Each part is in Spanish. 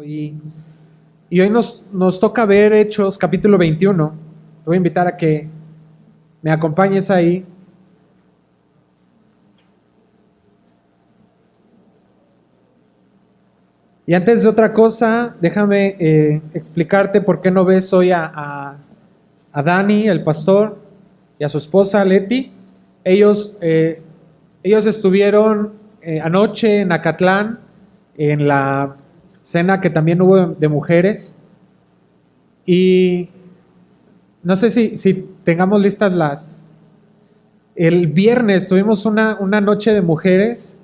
Y, y hoy nos toca ver Hechos capítulo 21. Te voy a invitar a que me acompañes ahí. Y antes de otra cosa, déjame explicarte por qué no ves hoy a Dani, el pastor, y a su esposa Leti. Ellos estuvieron anoche en Acatlán, en la cena que también hubo de mujeres. Y no sé si tengamos listas El viernes tuvimos una noche de mujeres,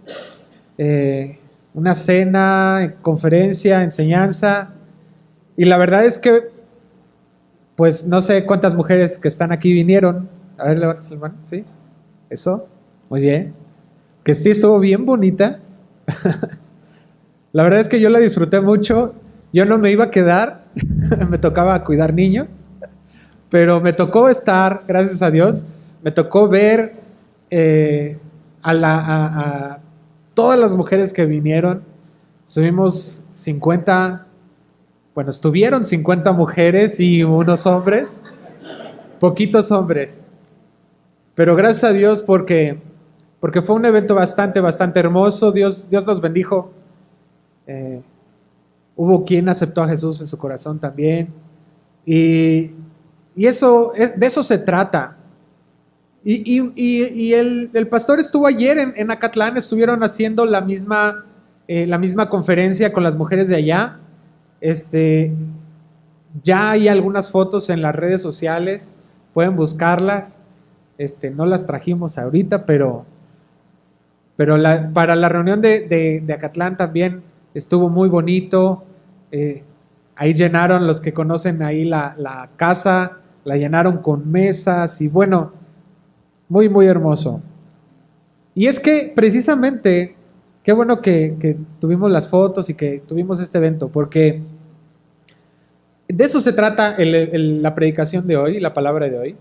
una cena, conferencia, enseñanza. Y la verdad es que, pues no sé cuántas mujeres que están aquí vinieron. A ver, levantas la mano, ¿sí? Eso, muy bien. Que sí estuvo bien bonita. La verdad es que yo la disfruté mucho. Yo no me iba a quedar, me tocaba cuidar niños, pero me tocó estar, gracias a Dios, me tocó ver a todas las mujeres que vinieron. Estuvieron 50 mujeres y unos hombres, poquitos hombres. Pero gracias a Dios porque fue un evento bastante hermoso. Dios nos bendijo. Hubo quien aceptó a Jesús en su corazón también. Y de eso se trata. Y el pastor estuvo ayer en Acatlán, estuvieron haciendo la misma conferencia con las mujeres de allá. Ya hay algunas fotos en las redes sociales, pueden buscarlas. No las trajimos ahorita, pero para la reunión de Acatlán también estuvo muy bonito. Ahí llenaron, los que conocen ahí la casa, la llenaron con mesas y bueno, muy hermoso. Y es que precisamente, qué bueno que tuvimos las fotos y que tuvimos este evento, porque de eso se trata la predicación de hoy, la palabra de hoy.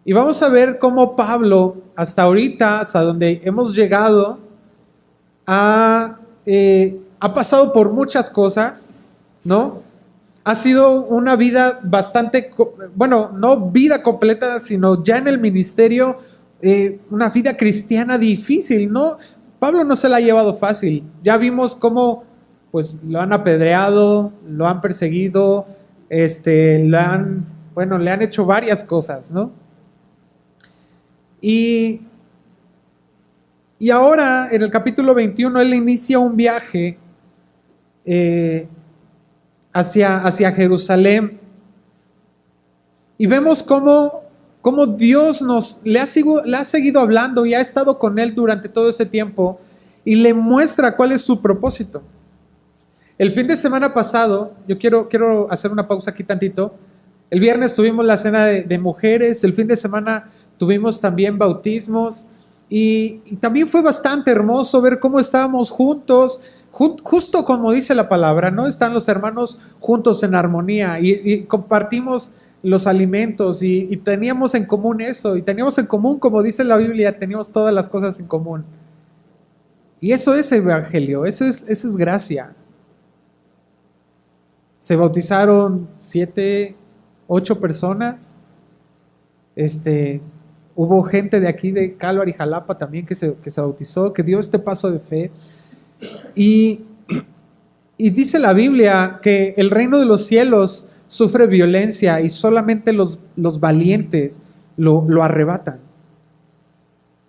Y vamos a ver cómo Pablo, hasta ahorita, hasta donde hemos llegado, ha pasado por muchas cosas, ¿no? Ha sido una vida no vida completa, sino ya en el ministerio, una vida cristiana difícil, ¿no? Pablo no se la ha llevado fácil. Ya vimos cómo, pues, lo han apedreado, lo han perseguido, le han hecho varias cosas, ¿no? Y ahora, en el capítulo 21, él inicia un viaje hacia Jerusalén. Y vemos cómo Dios le ha seguido hablando y ha estado con él durante todo ese tiempo y le muestra cuál es su propósito. El fin de semana pasado, yo quiero hacer una pausa aquí tantito. El viernes tuvimos la cena de mujeres, el fin de semana tuvimos también bautismos y también fue bastante hermoso ver cómo estábamos juntos, justo como dice la palabra, ¿no? Están los hermanos juntos en armonía y compartimos los alimentos y teníamos en común eso, y teníamos en común, como dice la Biblia, teníamos todas las cosas en común. Y eso es evangelio, eso es gracia. Se bautizaron 7, 8 personas. Hubo gente de aquí de Calvary, Jalapa también que se bautizó, que dio este paso de fe. Y dice la Biblia que el reino de los cielos sufre violencia y solamente los valientes lo arrebatan.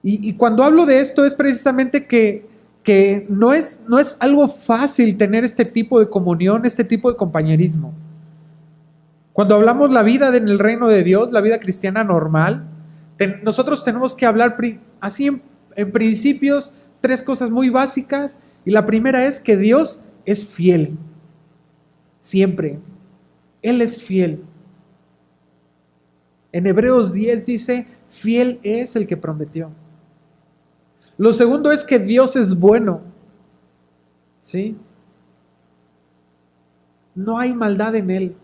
Y cuando hablo de esto es precisamente que no es algo fácil tener este tipo de comunión, este tipo de compañerismo. Cuando hablamos la vida en el reino de Dios, la vida cristiana normal, nosotros tenemos que hablar así en principios 3 cosas muy básicas. Y la primera es que Dios es fiel. Siempre. Él es fiel. En Hebreos 10 dice, fiel es el que prometió. Lo segundo es que Dios es bueno. ¿Sí? No hay maldad en Él.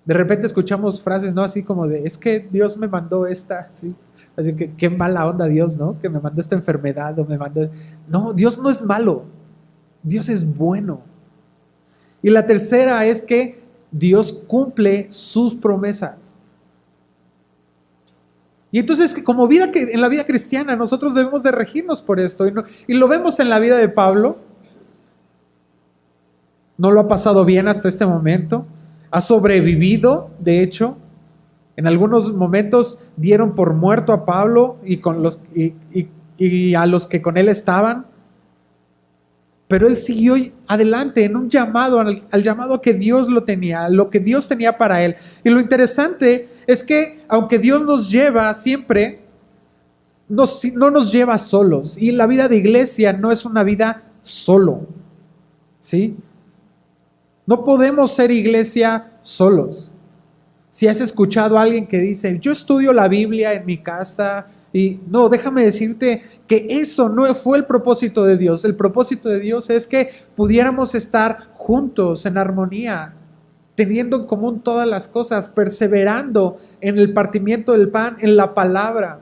De repente escuchamos frases, ¿no? Así como de, es que Dios me mandó esta, ¿sí? Así que qué mala onda Dios, ¿no? Que me mandó esta enfermedad o me mandó... No, Dios no es malo. Dios es bueno. Y la tercera es que Dios cumple sus promesas. Y entonces, como en la vida cristiana, nosotros debemos de regirnos por esto. Y lo vemos en la vida de Pablo. No lo ha pasado bien hasta este momento. Ha sobrevivido, de hecho. En algunos momentos dieron por muerto a Pablo y a los que con él estaban. Pero él siguió adelante en un llamado, al llamado que Dios lo tenía, lo que Dios tenía para él. Y lo interesante es que aunque Dios nos lleva siempre, no nos lleva solos. Y la vida de iglesia no es una vida solo, ¿sí? No podemos ser iglesia solos. Si has escuchado a alguien que dice, yo estudio la Biblia en mi casa, y no, déjame decirte que eso no fue el propósito de Dios. El propósito de Dios es que pudiéramos estar juntos en armonía, teniendo en común todas las cosas, perseverando en el partimiento del pan, en la palabra.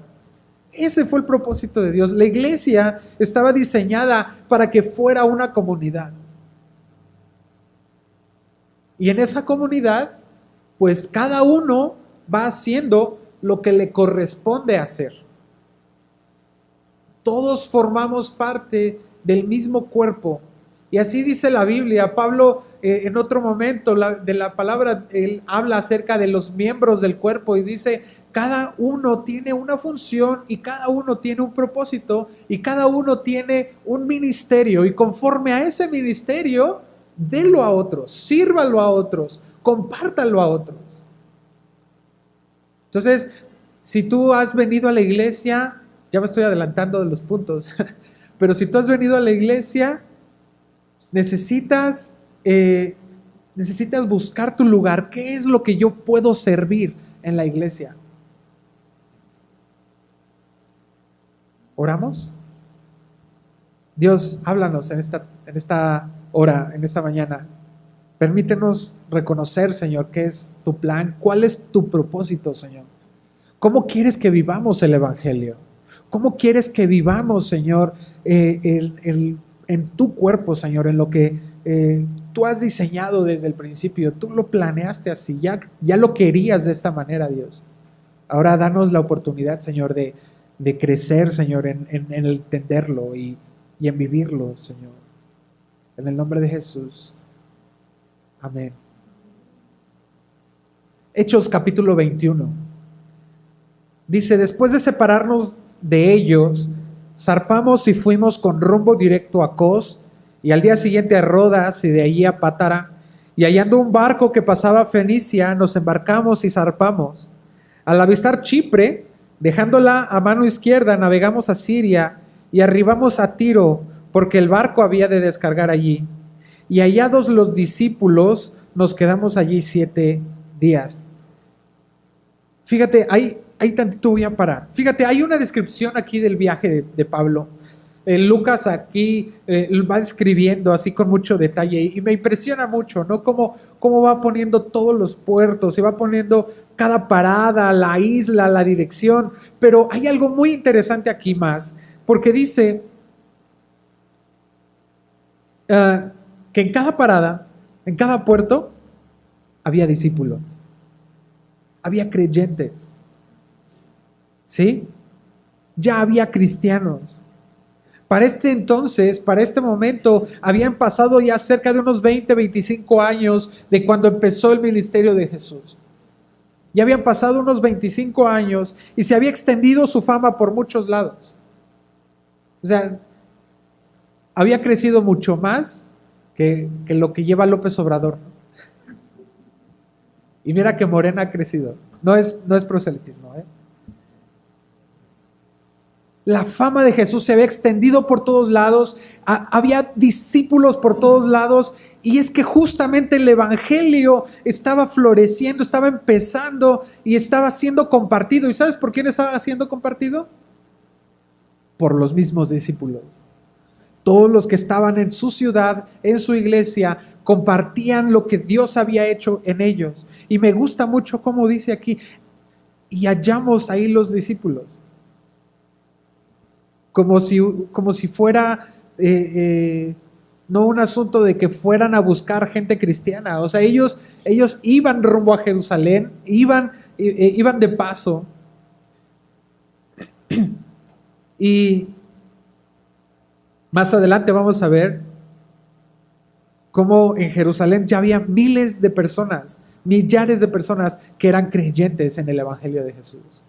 Ese fue el propósito de Dios. La iglesia estaba diseñada para que fuera una comunidad. Y en esa comunidad, pues cada uno va haciendo lo que le corresponde hacer. Todos formamos parte del mismo cuerpo. Y así dice la Biblia. Pablo en otro momento de la palabra, él habla acerca de los miembros del cuerpo y dice, cada uno tiene una función y cada uno tiene un propósito y cada uno tiene un ministerio. Y conforme a ese ministerio, délo a otros, sírvalo a otros, compártalo a otros. Entonces, si tú has venido a la iglesia, ya me estoy adelantando de los puntos, pero si tú has venido a la iglesia, necesitas buscar tu lugar. ¿Qué es lo que yo puedo servir en la iglesia? ¿Oramos? Dios, háblanos en esta hora, en esta mañana. Permítenos reconocer, Señor, qué es tu plan, cuál es tu propósito, Señor. ¿Cómo quieres que vivamos el Evangelio? ¿Cómo quieres que vivamos, Señor, en tu cuerpo, Señor, en lo que tú has diseñado desde el principio? Tú lo planeaste así, ya lo querías de esta manera, Dios. Ahora danos la oportunidad, Señor, de crecer, Señor, en entenderlo y en vivirlo, Señor. En el nombre de Jesús. Amén. Hechos capítulo 21. Dice, después de separarnos de ellos, zarpamos y fuimos con rumbo directo a Cos, y al día siguiente a Rodas, y de allí a Pátara, y hallando un barco que pasaba a Fenicia, nos embarcamos y zarpamos. Al avistar Chipre, dejándola a mano izquierda, navegamos a Siria, y arribamos a Tiro, porque el barco había de descargar allí. Y hallados los discípulos, nos quedamos allí 7 días. Fíjate, ahí tantito voy a parar. Fíjate, hay una descripción aquí del viaje de Pablo. Lucas aquí va escribiendo así con mucho detalle y me impresiona mucho, ¿no? Cómo va poniendo todos los puertos y va poniendo cada parada, la isla, la dirección. Pero hay algo muy interesante aquí más, porque dice que en cada parada, en cada puerto, había discípulos, había creyentes, ¿sí? Ya había cristianos. Para este entonces, para este momento, habían pasado ya cerca de unos 25 años de cuando empezó el ministerio de Jesús. Ya habían pasado unos 25 años y se había extendido su fama por muchos lados. O sea, había crecido mucho más que lo que lleva López Obrador. Y mira que Morena ha crecido. No es proselitismo, ¿eh? La fama de Jesús se había extendido por todos lados, había discípulos por todos lados, y es que justamente el evangelio estaba floreciendo, estaba empezando y estaba siendo compartido. ¿Y sabes por quién estaba siendo compartido? Por los mismos discípulos. Todos los que estaban en su ciudad, en su iglesia, compartían lo que Dios había hecho en ellos. Y me gusta mucho cómo dice aquí, y hallamos ahí los discípulos. Como si fuera no un asunto de que fueran a buscar gente cristiana. O sea, ellos iban rumbo a Jerusalén, iban de paso. Y más adelante vamos a ver cómo en Jerusalén ya había miles de personas, millares de personas que eran creyentes en el Evangelio de Jesús.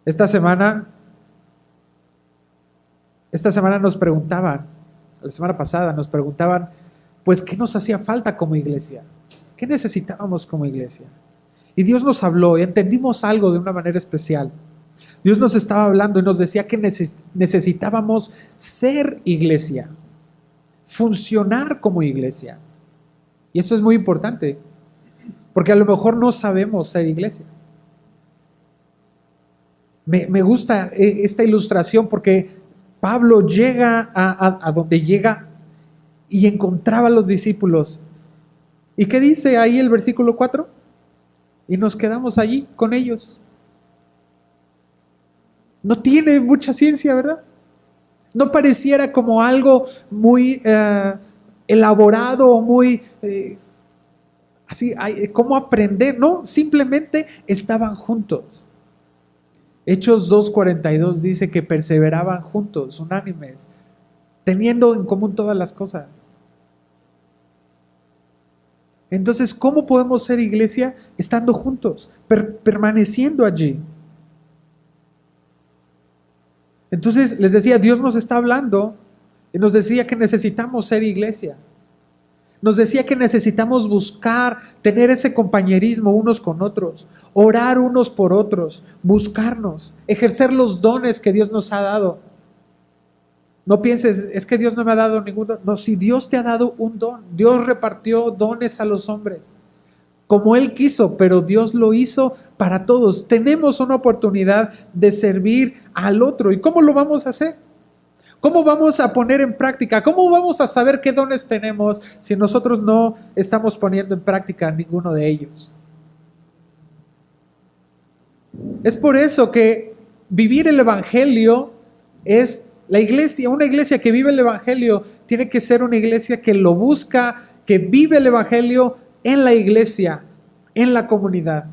Esta semana nos preguntaban, la semana pasada nos preguntaban, pues, ¿qué nos hacía falta como iglesia? ¿Qué necesitábamos como iglesia? Y Dios nos habló y entendimos algo de una manera especial. Dios nos estaba hablando y nos decía que necesitábamos ser iglesia, funcionar como iglesia. Y esto es muy importante, porque a lo mejor no sabemos ser iglesia. Me gusta esta ilustración porque Pablo llega a donde llega y encontraba a los discípulos. ¿Y qué dice ahí el versículo 4? Y nos quedamos allí con ellos. No tiene mucha ciencia, ¿verdad? No pareciera como algo muy elaborado, muy así, ¿cómo aprender? No, simplemente estaban juntos. Hechos 2:42 dice que perseveraban juntos, unánimes, teniendo en común todas las cosas. Entonces, ¿cómo podemos ser iglesia? Estando juntos, permaneciendo allí. Entonces, les decía, Dios nos está hablando y nos decía que necesitamos ser iglesia. Nos decía que necesitamos buscar, tener ese compañerismo unos con otros, orar unos por otros, buscarnos, ejercer los dones que Dios nos ha dado. No pienses, es que Dios no me ha dado ningún don. No, si Dios te ha dado un don, Dios repartió dones a los hombres, como Él quiso, pero Dios lo hizo para todos. Tenemos una oportunidad de servir al otro. ¿Y cómo lo vamos a hacer? ¿Cómo vamos a poner en práctica? ¿Cómo vamos a saber qué dones tenemos si nosotros no estamos poniendo en práctica ninguno de ellos? Es por eso que vivir el Evangelio es la iglesia. Una iglesia que vive el Evangelio tiene que ser una iglesia que lo busca, que vive el Evangelio en la iglesia, en la comunidad.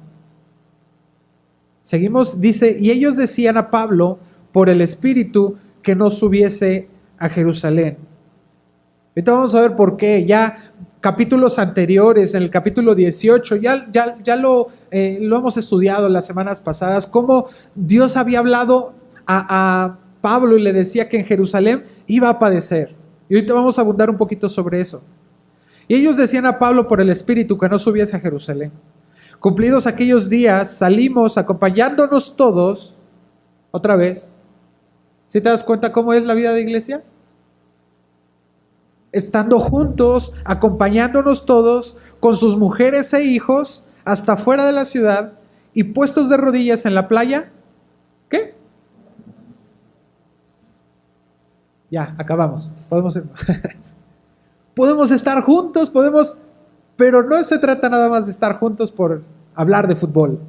Seguimos, dice, y ellos decían a Pablo por el Espíritu que no subiese a Jerusalén. Ahorita vamos a ver por qué. Ya capítulos anteriores, en el capítulo 18, ya lo hemos estudiado las semanas pasadas, cómo Dios había hablado a Pablo y le decía que en Jerusalén iba a padecer. Y ahorita vamos a abundar un poquito sobre eso. Y ellos decían a Pablo por el Espíritu que no subiese a Jerusalén. Cumplidos aquellos días, salimos acompañándonos todos, otra vez. ¿Sí te das cuenta cómo es la vida de iglesia? Estando juntos, acompañándonos todos, con sus mujeres e hijos, hasta fuera de la ciudad, y puestos de rodillas en la playa. ¿Qué? Ya, acabamos. Podemos estar juntos, pero no se trata nada más de estar juntos por hablar de fútbol.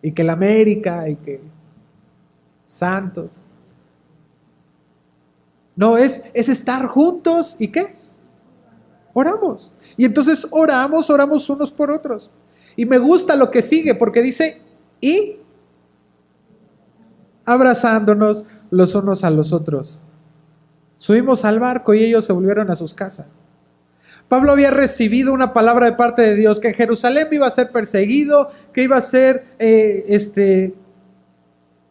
Y que la América, y que Santos. No, es estar juntos, ¿y qué? Oramos. Y entonces oramos unos por otros. Y me gusta lo que sigue, porque dice, y abrazándonos los unos a los otros. Subimos al barco y ellos se volvieron a sus casas. Pablo había recibido una palabra de parte de Dios, que en Jerusalén iba a ser perseguido, que iba a ser, que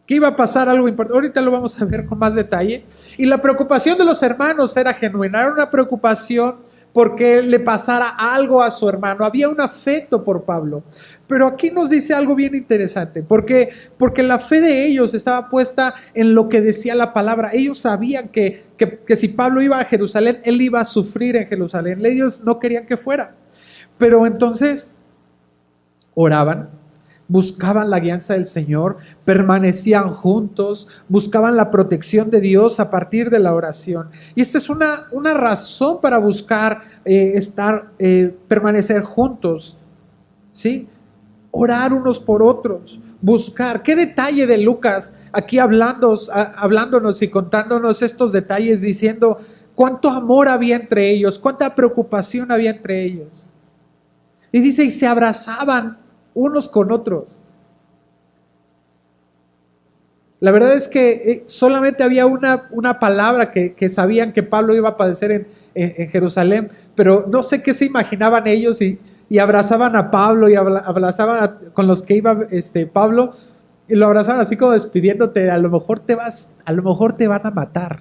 iba a pasar algo importante. Ahorita lo vamos a ver con más detalle. Y la preocupación de los hermanos era genuina, era una preocupación porque le pasara algo a su hermano. Había un afecto por Pablo. Pero aquí nos dice algo bien interesante, porque la fe de ellos estaba puesta en lo que decía la palabra. Ellos sabían que si Pablo iba a Jerusalén, él iba a sufrir en Jerusalén. Ellos no querían que fuera. Pero entonces oraban, buscaban la guianza del Señor, permanecían juntos, buscaban la protección de Dios a partir de la oración. Y esta es una razón para buscar permanecer juntos, ¿sí? Orar unos por otros, buscar. ¿Qué detalle de Lucas aquí hablándonos y contándonos estos detalles, diciendo cuánto amor había entre ellos, cuánta preocupación había entre ellos? Y dice, y se abrazaban unos con otros. La verdad es que solamente había una palabra que sabían que Pablo iba a padecer en Jerusalén, pero no sé qué se imaginaban ellos y abrazaban a Pablo y abrazaban con los que iba Pablo y lo abrazaban así como despidiéndote, a lo mejor te vas, a lo mejor te van a matar.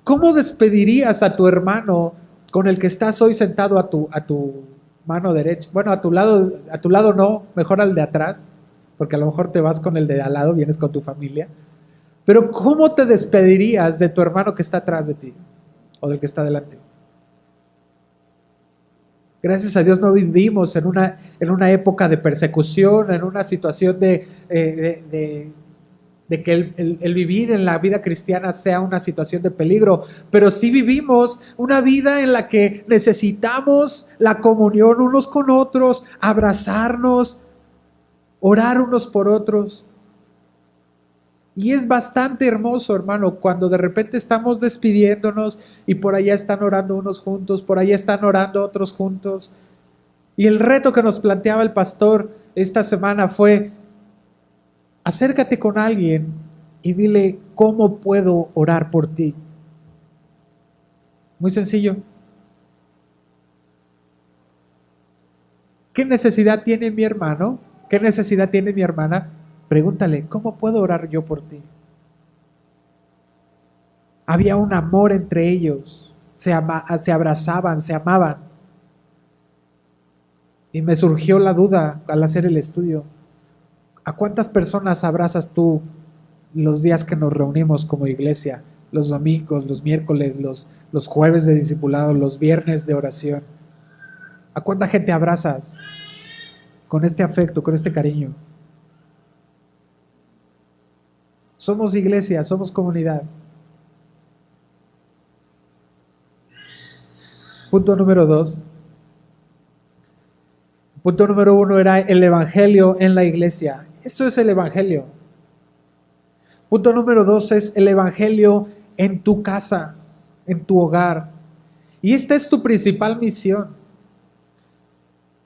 ¿Cómo despedirías a tu hermano con el que estás hoy sentado a tu mano derecha? Bueno, a tu lado no, mejor al de atrás, porque a lo mejor te vas con el de al lado, vienes con tu familia. Pero ¿cómo te despedirías de tu hermano que está atrás de ti o del que está delante? Gracias a Dios no vivimos en una época de persecución, en una situación de que el vivir en la vida cristiana sea una situación de peligro, pero sí vivimos una vida en la que necesitamos la comunión unos con otros, abrazarnos, orar unos por otros. Y es bastante hermoso, hermano, cuando de repente estamos despidiéndonos y por allá están orando unos juntos, por allá están orando otros juntos. Y el reto que nos planteaba el pastor esta semana fue: acércate con alguien y dile, ¿cómo puedo orar por ti? Muy sencillo. ¿Qué necesidad tiene mi hermano? ¿Qué necesidad tiene mi hermana? Pregúntale, ¿cómo puedo orar yo por ti? Había un amor entre ellos, se abrazaban, se amaban. Y me surgió la duda al hacer el estudio: ¿a cuántas personas abrazas tú los días que nos reunimos como iglesia? Los domingos, los miércoles, los jueves de discipulado, los viernes de oración. ¿A cuánta gente abrazas con este afecto, con este cariño? Somos iglesia, somos comunidad. Punto número 2. Punto número 1 era el evangelio en la iglesia. Eso es el evangelio. Punto número 2 es el evangelio en tu casa, en tu hogar. Y esta es tu principal misión.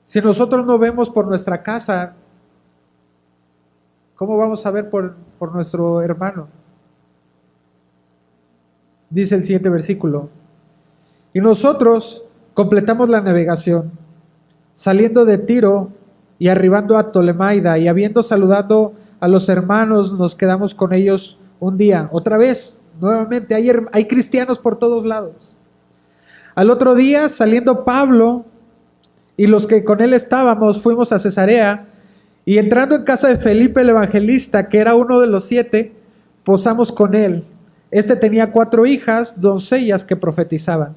Si nosotros no vemos por nuestra casa, ¿cómo vamos a ver por nuestro hermano? Dice el siguiente versículo: y nosotros completamos la navegación, saliendo de Tiro y arribando a Tolemaida, y habiendo saludado a los hermanos, nos quedamos con ellos un día. Otra vez, nuevamente, hay cristianos por todos lados. Al otro día, saliendo Pablo y los que con él estábamos, fuimos a Cesarea, y entrando en casa de Felipe el evangelista, que era uno de los 7, posamos con él. Este tenía 4 hijas, doncellas que profetizaban.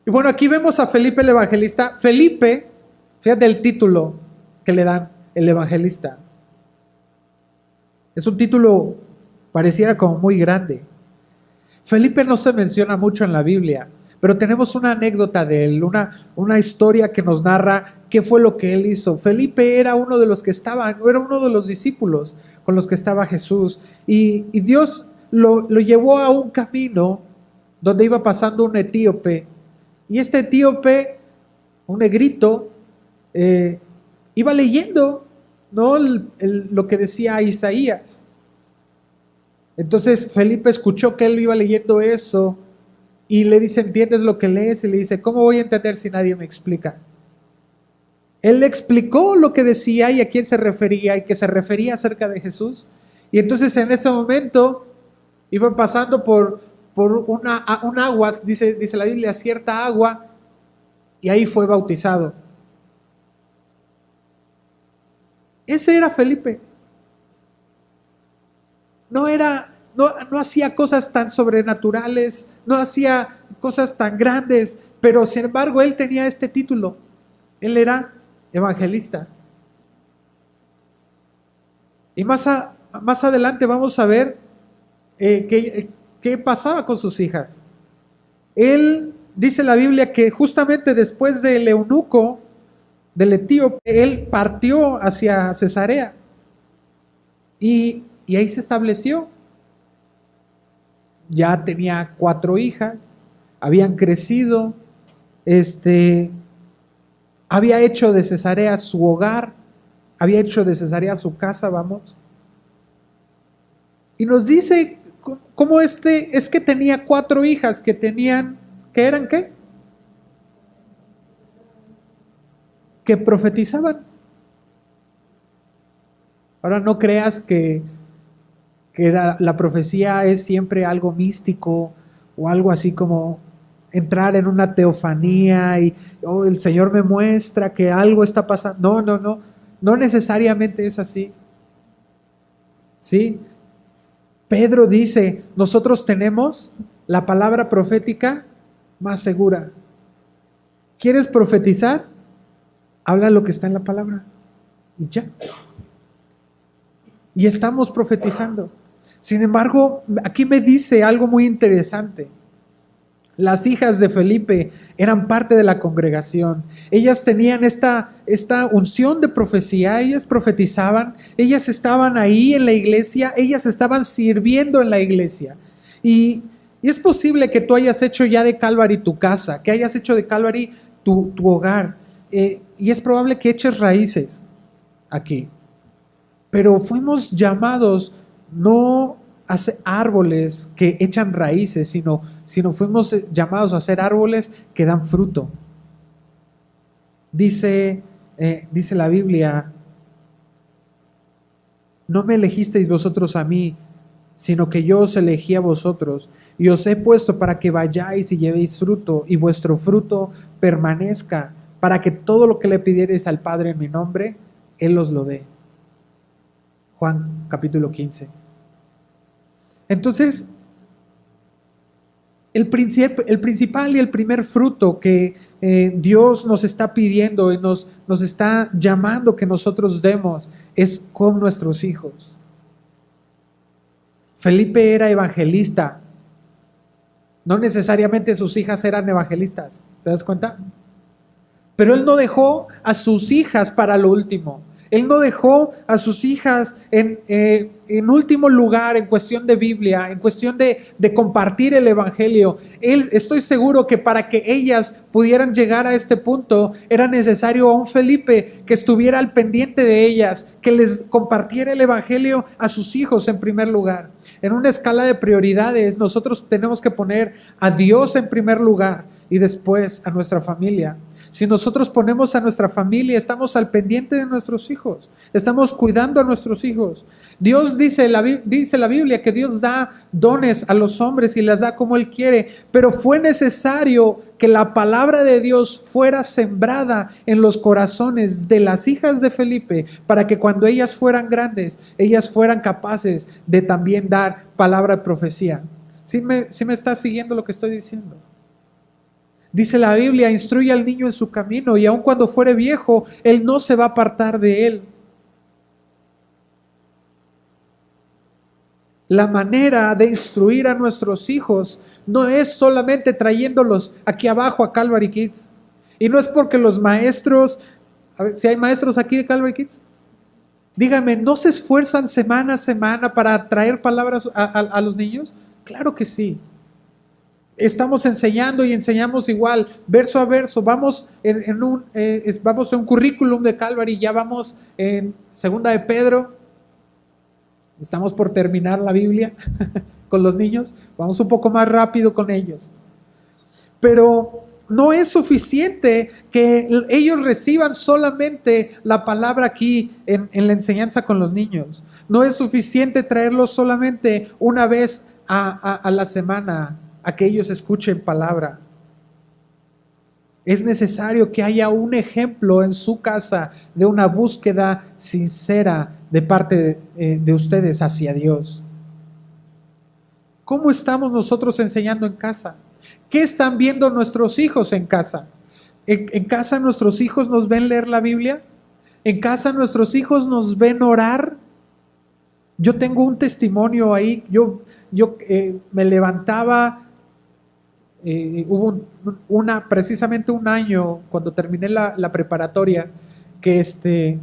Y bueno, aquí vemos a Felipe el evangelista. Felipe, fíjate el título que le dan, el evangelista. Es un título, pareciera como muy grande. Felipe no se menciona mucho en la Biblia, pero tenemos una anécdota de él, una historia que nos narra qué fue lo que él hizo. Felipe era uno de los que estaban, era uno de los discípulos con los que estaba Jesús. Y Dios lo llevó a un camino donde iba pasando un etíope. Y este etíope, un negrito, iba leyendo, ¿no?, lo que decía Isaías. Entonces Felipe escuchó que él iba leyendo eso y le dice: ¿entiendes lo que lees? Y le dice: ¿cómo voy a entender si nadie me explica? Él le explicó lo que decía y a quién se refería, y que se refería acerca de Jesús. Y entonces en ese momento iban pasando por un agua, dice la Biblia, cierta agua, y ahí fue bautizado. Ese era Felipe. No hacía cosas tan sobrenaturales, no hacía cosas tan grandes, pero sin embargo él tenía este título. Él era evangelista. Y más adelante vamos a ver qué pasaba con sus hijas. Él, dice la Biblia, que justamente después del eunuco del etíope, él partió hacia Cesarea y ahí se estableció. Ya tenía 4 hijas, habían crecido, había hecho de Cesarea su hogar, había hecho de Cesarea su casa, vamos. Y nos dice cómo es que tenía 4 hijas que eran ¿qué? Que profetizaban. Ahora no creas que la profecía es siempre algo místico o algo así como entrar en una teofanía y el Señor me muestra que algo está pasando. No necesariamente es así. ¿Sí? Pedro dice, nosotros tenemos la palabra profética más segura. ¿Quieres profetizar? Habla lo que está en la palabra y ya. Y estamos profetizando. Sin embargo, aquí me dice algo muy interesante. Las hijas de Felipe eran parte de la congregación. Ellas tenían esta unción de profecía, ellas profetizaban, ellas estaban ahí en la iglesia, ellas estaban sirviendo en la iglesia. Y es posible que tú hayas hecho ya de Calvary tu casa, que hayas hecho de Calvary tu hogar. Y es probable que eches raíces aquí. Pero fuimos llamados no a ser árboles que echan raíces, sino fuimos llamados a ser árboles que dan fruto. Dice la Biblia, no me elegisteis vosotros a mí, sino que yo os elegí a vosotros, y os he puesto para que vayáis y llevéis fruto, y vuestro fruto permanezca, para que todo lo que le pidiereis al Padre en mi nombre, Él os lo dé. Juan capítulo 15. Entonces, el principal y el primer fruto que Dios nos está pidiendo y nos está llamando que nosotros demos es con nuestros hijos. Felipe era evangelista. No necesariamente sus hijas eran evangelistas. ¿Te das cuenta? Pero él no dejó a sus hijas para lo último. Él no dejó a sus hijas en último lugar en cuestión de Biblia, en cuestión de compartir el evangelio. Estoy seguro que para que ellas pudieran llegar a este punto era necesario a un Felipe que estuviera al pendiente de ellas, que les compartiera el evangelio a sus hijos en primer lugar. En una escala de prioridades, nosotros tenemos que poner a Dios en primer lugar y después a nuestra familia. Si nosotros ponemos a nuestra familia, estamos al pendiente de nuestros hijos, estamos cuidando a nuestros hijos. Dios dice la Biblia que Dios da dones a los hombres y las da como Él quiere, pero fue necesario que la palabra de Dios fuera sembrada en los corazones de las hijas de Felipe para que cuando ellas fueran grandes, ellas fueran capaces de también dar palabra de profecía. ¿Sí me está siguiendo lo que estoy diciendo? Dice la Biblia, instruye al niño en su camino y aun cuando fuere viejo, él no se va a apartar de él. La manera de instruir a nuestros hijos no es solamente trayéndolos aquí abajo a Calvary Kids. Y no es porque los maestros, a ver, si hay maestros aquí de Calvary Kids, díganme, ¿no se esfuerzan semana a semana para traer palabras a los niños? Claro que sí. Estamos enseñando y enseñamos igual, verso a verso. Vamos en un currículum de Calvary, ya vamos en segunda de Pedro. Estamos por terminar la Biblia con los niños. Vamos un poco más rápido con ellos. Pero no es suficiente que ellos reciban solamente la palabra aquí en la enseñanza con los niños. No es suficiente traerlos solamente una vez a la semana a que ellos escuchen palabra. Es necesario que haya un ejemplo en su casa de una búsqueda sincera de parte de ustedes hacia Dios. ¿Cómo estamos nosotros enseñando en casa? ¿Qué están viendo nuestros hijos en casa? ¿En casa nuestros hijos nos ven leer la Biblia? ¿En casa nuestros hijos nos ven orar? Yo tengo un testimonio ahí. Yo me levantaba. Hubo precisamente un año cuando terminé la preparatoria, que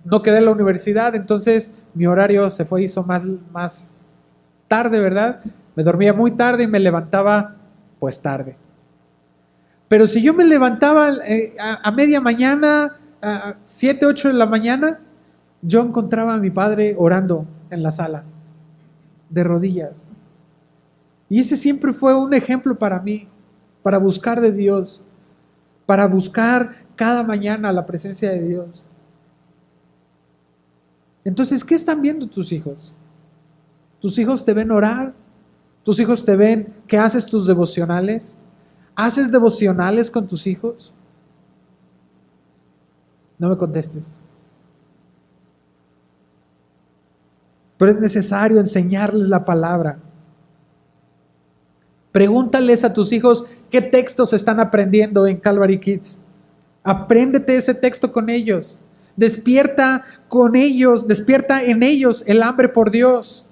no quedé en la universidad, entonces mi horario hizo más tarde, ¿verdad? Me dormía muy tarde y me levantaba pues tarde. Pero si yo me levantaba a media mañana, a 7, 8 de la mañana, yo encontraba a mi padre orando en la sala, de rodillas. Y ese siempre fue un ejemplo para mí, para buscar de Dios, para buscar cada mañana la presencia de Dios. Entonces, ¿qué están viendo tus hijos? ¿Tus hijos te ven orar? ¿Tus hijos te ven que haces tus devocionales? ¿Haces devocionales con tus hijos? No me contestes. Pero es necesario enseñarles la palabra. Pregúntales a tus hijos qué textos están aprendiendo en Calvary Kids. Apréndete ese texto con ellos. Despierta en ellos el hambre por Dios.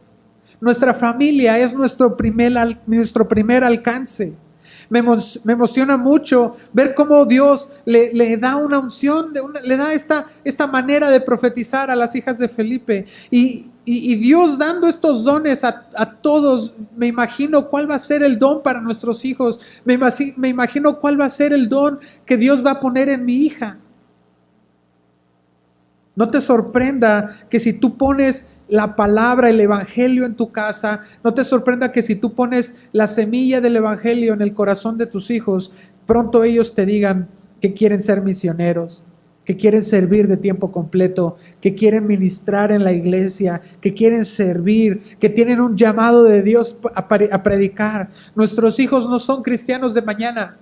Nuestra familia es nuestro primer alcance. Me emociona mucho ver cómo Dios le da una unción, le da esta manera de profetizar a las hijas de Felipe. Y Dios dando estos dones a todos. Me imagino cuál va a ser el don para nuestros hijos. Me imagino cuál va a ser el don que Dios va a poner en mi hija. No te sorprenda que si tú pones la palabra, el evangelio en tu casa, no te sorprenda que si tú pones la semilla del evangelio en el corazón de tus hijos, pronto ellos te digan que quieren ser misioneros, que quieren servir de tiempo completo, que quieren ministrar en la iglesia, que quieren servir, que tienen un llamado de Dios a predicar. Nuestros hijos no son cristianos de mañana.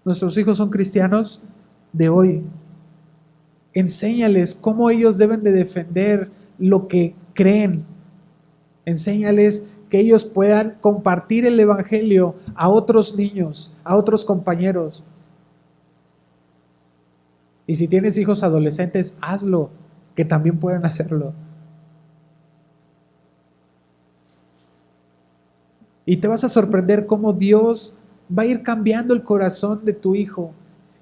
Nuestros hijos son cristianos de hoy. Enséñales cómo ellos deben de defender lo que creen. Enséñales que ellos puedan compartir el evangelio a otros niños, a otros compañeros. Y si tienes hijos adolescentes, hazlo, que también pueden hacerlo. Y te vas a sorprender cómo Dios va a ir cambiando el corazón de tu hijo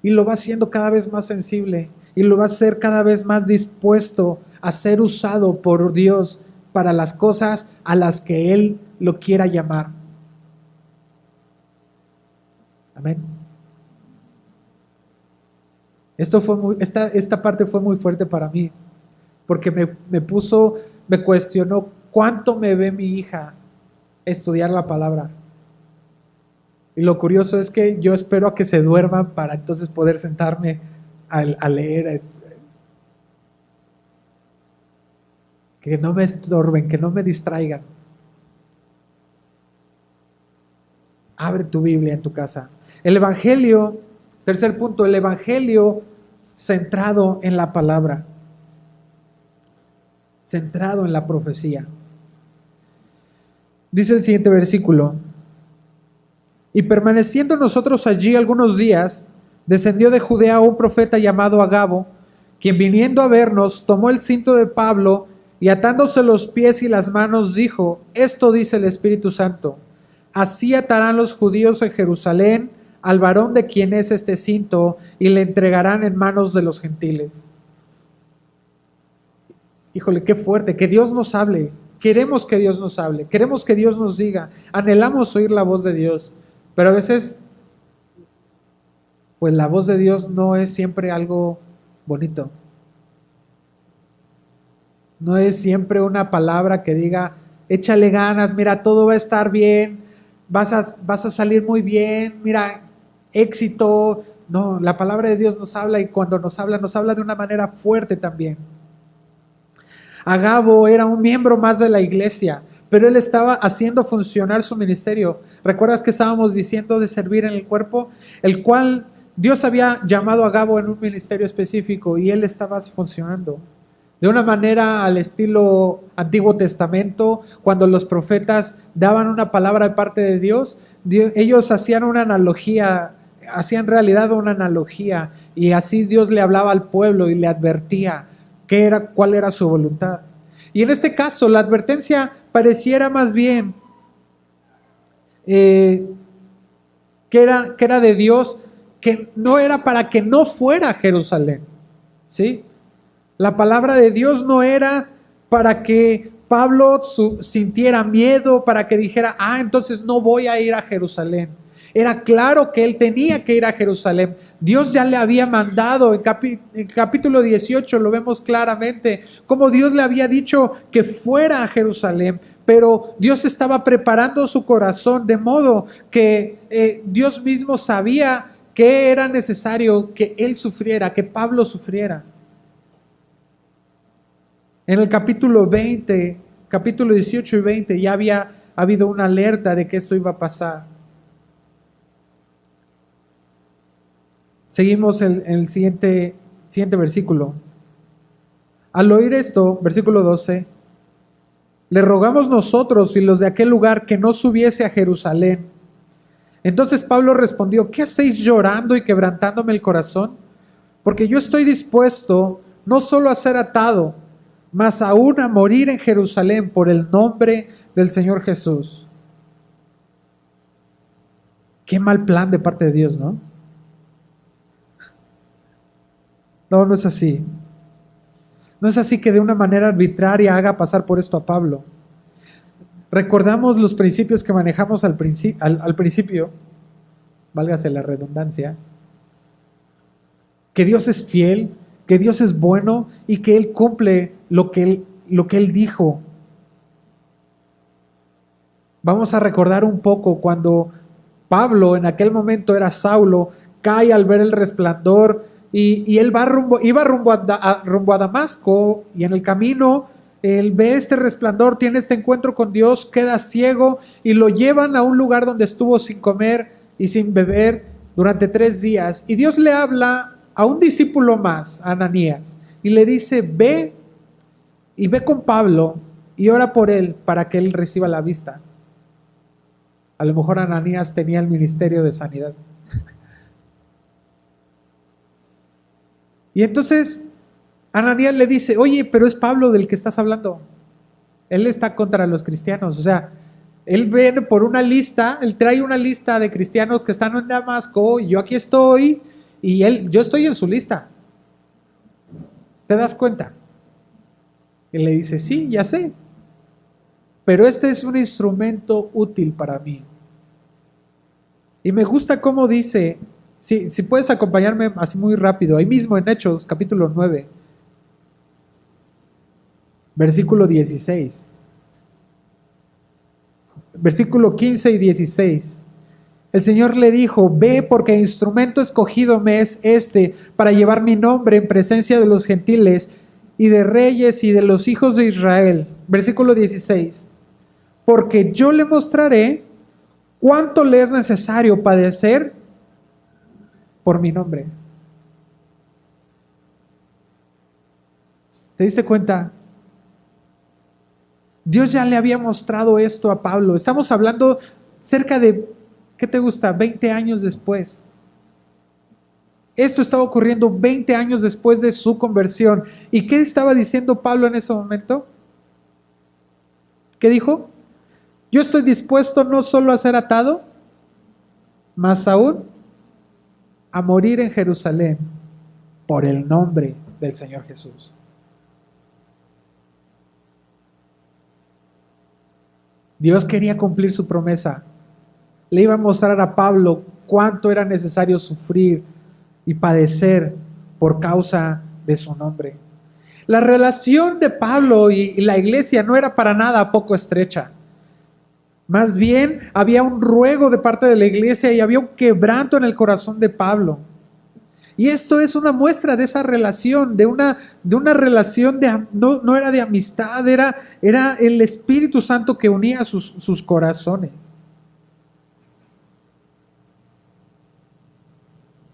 y lo va haciendo cada vez más sensible. Y lo va a hacer cada vez más dispuesto a ser usado por Dios para las cosas a las que Él lo quiera llamar. Amén. Esta parte fue muy fuerte para mí, porque me cuestionó cuánto me ve mi hija estudiar la palabra. Y lo curioso es que yo espero a que se duerma para entonces poder sentarme a leer, que no me estorben, que no me distraigan. Abre tu Biblia en tu casa. El evangelio, tercer punto, el evangelio centrado en la palabra, centrado en la profecía. Dice el siguiente versículo: y permaneciendo nosotros allí algunos días, descendió de Judea un profeta llamado Agabo, quien viniendo a vernos, tomó el cinto de Pablo y atándose los pies y las manos dijo: esto dice el Espíritu Santo, así atarán los judíos en Jerusalén al varón de quien es este cinto y le entregarán en manos de los gentiles. Híjole, qué fuerte, que Dios nos hable. Queremos que Dios nos hable, queremos que Dios nos diga, anhelamos oír la voz de Dios, pero a veces pues la voz de Dios no es siempre algo bonito. No es siempre una palabra que diga, échale ganas, mira, todo va a estar bien, vas a salir muy bien, mira, éxito. No, la palabra de Dios nos habla, y cuando nos habla de una manera fuerte también. Agabo era un miembro más de la iglesia, pero él estaba haciendo funcionar su ministerio. ¿Recuerdas que estábamos diciendo de servir en el cuerpo? El cual Dios había llamado a Agabo en un ministerio específico y él estaba funcionando. De una manera al estilo Antiguo Testamento, cuando los profetas daban una palabra de parte de Dios, ellos hacían una analogía, hacían realidad una analogía, y así Dios le hablaba al pueblo y le advertía cuál era su voluntad. Y en este caso la advertencia pareciera más bien que era de Dios, que no era para que no fuera a Jerusalén, ¿sí? La palabra de Dios no era para que Pablo sintiera miedo, para que dijera, entonces no voy a ir a Jerusalén. Era claro que él tenía que ir a Jerusalén. Dios ya le había mandado, en capítulo 18 lo vemos claramente, como Dios le había dicho que fuera a Jerusalén, pero Dios estaba preparando su corazón de modo que Dios mismo sabía que era necesario que él sufriera, que Pablo sufriera. En el capítulo 20, capítulo 18 y 20 ya había habido una alerta de que esto iba a pasar. Seguimos en el siguiente versículo. Al oír esto, versículo 12, le rogamos nosotros y los de aquel lugar que no subiese a Jerusalén. Entonces Pablo respondió, ¿qué hacéis llorando y quebrantándome el corazón? Porque yo estoy dispuesto no solo a ser atado, mas aún a morir en Jerusalén por el nombre del Señor Jesús. Qué mal plan de parte de Dios, ¿no? No, no es así. No es así que de una manera arbitraria haga pasar por esto a Pablo. Recordamos los principios que manejamos al principio, válgase la redundancia, que Dios es fiel, que Dios es bueno y que Él cumple lo que Él dijo. Vamos a recordar un poco cuando Pablo en aquel momento era Saulo, cae al ver el resplandor y él iba rumbo a Damasco, y en el camino él ve este resplandor, tiene este encuentro con Dios, queda ciego y lo llevan a un lugar donde estuvo sin comer y sin beber durante 3 días. Y Dios le habla a un discípulo más, a Ananías, y le dice, ve con Pablo y ora por él para que él reciba la vista. A lo mejor Ananías tenía el ministerio de sanidad. Y entonces Ananías le dice, oye, pero es Pablo del que estás hablando. Él está contra los cristianos. O sea, él viene por una lista, él trae una lista de cristianos que están en Damasco, y yo aquí estoy, y yo estoy en su lista. ¿Te das cuenta? Y le dice, sí, ya sé, pero este es un instrumento útil para mí. Y me gusta cómo dice, si puedes acompañarme así muy rápido, ahí mismo en Hechos, capítulo 9, versículo 16, versículo 15 y 16. El Señor le dijo, ve porque instrumento escogido me es este para llevar mi nombre en presencia de los gentiles y de reyes y de los hijos de Israel. Versículo 16. Porque yo le mostraré cuánto le es necesario padecer por mi nombre. ¿Te diste cuenta? Dios ya le había mostrado esto a Pablo. Estamos hablando cerca de, ¿qué te gusta? 20 años después. Esto estaba ocurriendo 20 años después de su conversión. ¿Y qué estaba diciendo Pablo en ese momento? ¿Qué dijo? Yo estoy dispuesto no solo a ser atado, más aún a morir en Jerusalén por el nombre del Señor Jesús. Dios quería cumplir su promesa. Le iba a mostrar a Pablo cuánto era necesario sufrir y padecer por causa de su nombre. La relación de Pablo y la iglesia no era para nada poco estrecha. Más bien había un ruego de parte de la iglesia y había un quebranto en el corazón de Pablo. Y esto es una muestra de esa relación, de una relación no era de amistad, era el Espíritu Santo que unía sus corazones.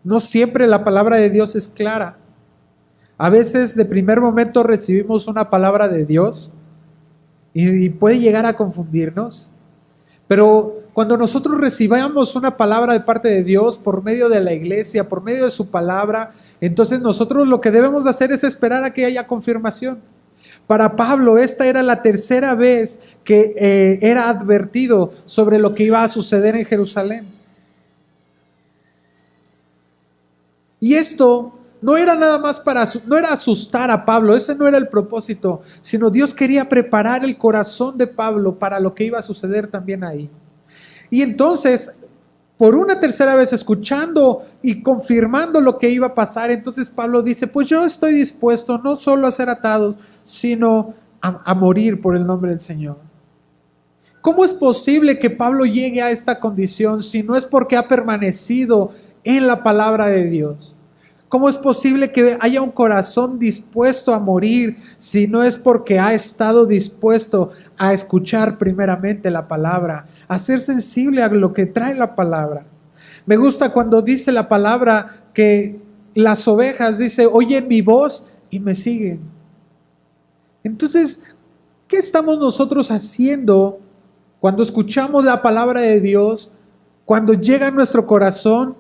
No siempre la palabra de Dios es clara. A veces de primer momento recibimos una palabra de Dios y puede llegar a confundirnos. Pero cuando nosotros recibamos una palabra de parte de Dios por medio de la iglesia, por medio de su palabra, entonces nosotros lo que debemos de hacer es esperar a que haya confirmación. Para Pablo esta era la tercera vez que era advertido sobre lo que iba a suceder en Jerusalén. Y esto no era nada más no era asustar a Pablo, ese no era el propósito, sino Dios quería preparar el corazón de Pablo para lo que iba a suceder también ahí. Y entonces, por una tercera vez, escuchando y confirmando lo que iba a pasar, entonces Pablo dice, pues yo estoy dispuesto no solo a ser atado, sino a morir por el nombre del Señor. ¿Cómo es posible que Pablo llegue a esta condición si no es porque ha permanecido en la palabra de Dios? ¿Cómo es posible que haya un corazón dispuesto a morir si no es porque ha estado dispuesto a escuchar primeramente la palabra, a ser sensible a lo que trae la palabra? Me gusta cuando dice la palabra que las ovejas, dice, oyen mi voz y me siguen. Entonces, ¿qué estamos nosotros haciendo cuando escuchamos la palabra de Dios, cuando llega a nuestro corazón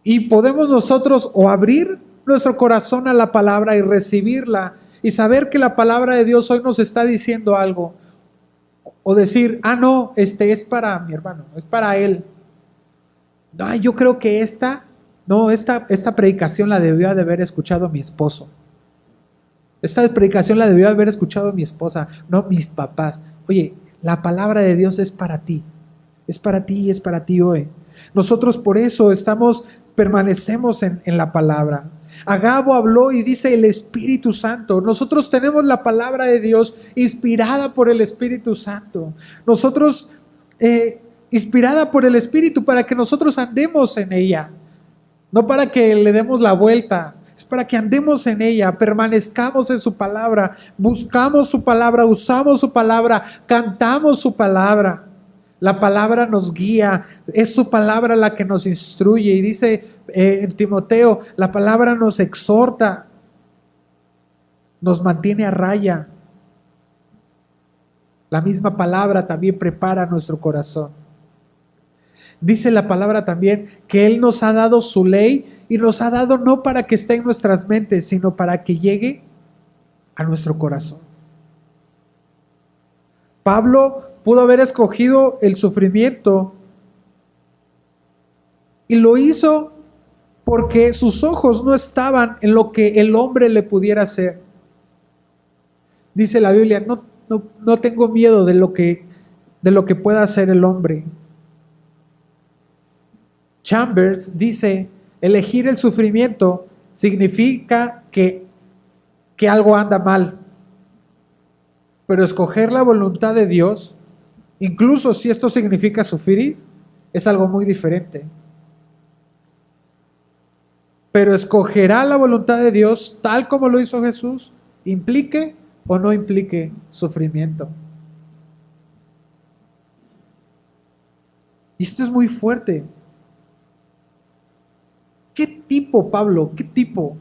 y podemos nosotros o abrir nuestro corazón a la palabra y recibirla y saber que la palabra de Dios hoy nos está diciendo algo, o decir, no, es para mi hermano, es para él? No, yo creo que esta predicación la debió de haber escuchado mi esposo. Esta predicación la debió haber escuchado mi esposa, no mis papás. Oye, la palabra de Dios es para ti. Es para ti y es para ti hoy. Nosotros por eso permanecemos en la palabra. Agabo habló y dice el Espíritu Santo. Nosotros tenemos la palabra de Dios inspirada por el Espíritu Santo. Nosotros, inspirada por el Espíritu para que nosotros andemos en ella. No para que le demos la vuelta. Es para que andemos en ella, permanezcamos en su palabra, buscamos su palabra, usamos su palabra, cantamos su palabra. La palabra nos guía, es su palabra la que nos instruye. Y dice en Timoteo, la palabra nos exhorta, nos mantiene a raya. La misma palabra también prepara nuestro corazón. Dice la palabra también que Él nos ha dado su ley y nos ha dado no para que esté en nuestras mentes, sino para que llegue a nuestro corazón. Pablo pudo haber escogido el sufrimiento y lo hizo porque sus ojos no estaban en lo que el hombre le pudiera hacer. Dice la Biblia, no tengo miedo de lo que pueda hacer el hombre. Chambers dice, elegir el sufrimiento significa que algo anda mal, pero escoger la voluntad de Dios, incluso si esto significa sufrir, es algo muy diferente. Pero escogerá la voluntad de Dios tal como lo hizo Jesús, implique o no implique sufrimiento. Y esto es muy fuerte. ¿Qué tipo, Pablo? ¿Qué tipo?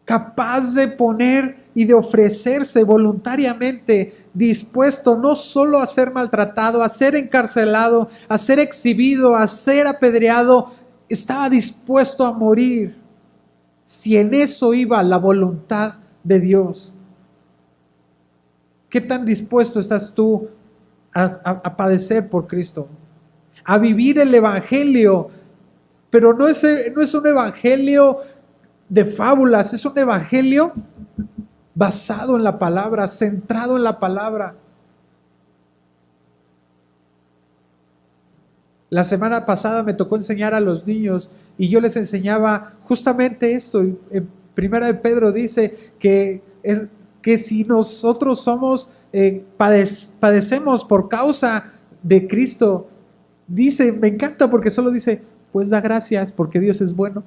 Capaz de poner y de ofrecerse voluntariamente, dispuesto no solo a ser maltratado, a ser encarcelado, a ser exhibido, a ser apedreado, estaba dispuesto a morir si en eso iba la voluntad de Dios. ¿Qué tan dispuesto estás tú a padecer por Cristo? A vivir el Evangelio. Pero no es un evangelio de fábulas, es un evangelio basado en la palabra, centrado en la palabra. La semana pasada me tocó enseñar a los niños y yo les enseñaba justamente esto. En Primera de Pedro dice que si nosotros padecemos por causa de Cristo, dice, me encanta porque solo dice, pues da gracias porque Dios es bueno.